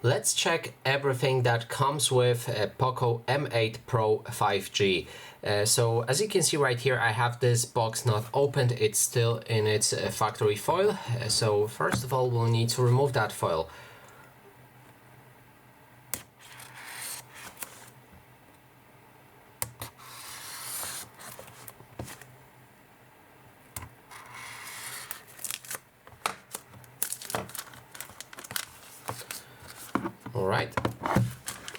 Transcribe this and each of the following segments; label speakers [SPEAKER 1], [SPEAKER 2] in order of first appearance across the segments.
[SPEAKER 1] Let's check everything that comes with POCO M8 Pro 5G. So as you can see right here, I have this box not opened. It's still in its factory foil. So first of all, we'll need to remove that foil. Alright,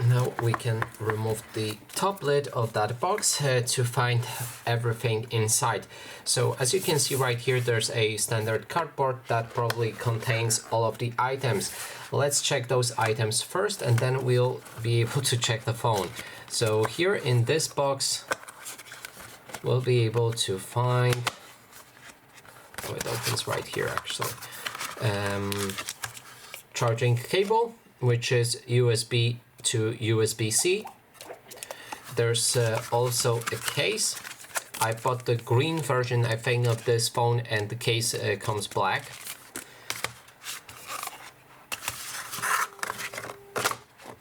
[SPEAKER 1] now we can remove the top lid of that box to find everything inside. So as you can see right here, there's a standard cardboard that probably contains all of the items. Let's check those items first and then we'll be able to check the phone. So here in this box, we'll be able to find, oh, it opens right here actually, charging cable, which is USB to USB-C. There's also a case. I bought the green version, I think, of this phone, and the case comes black.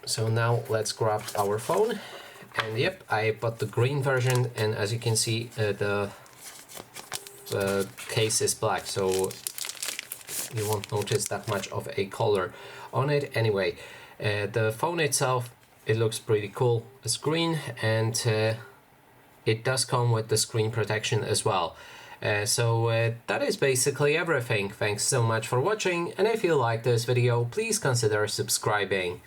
[SPEAKER 1] So now let's grab our phone, and yep, I bought the green version, and as you can see, the case is black, so you won't notice that much of a color on it. Anyway, the phone itself, it looks pretty cool. It's green, and it does come with the screen protection as well. So that is basically everything. Thanks so much for watching, and if you like this video, please consider subscribing.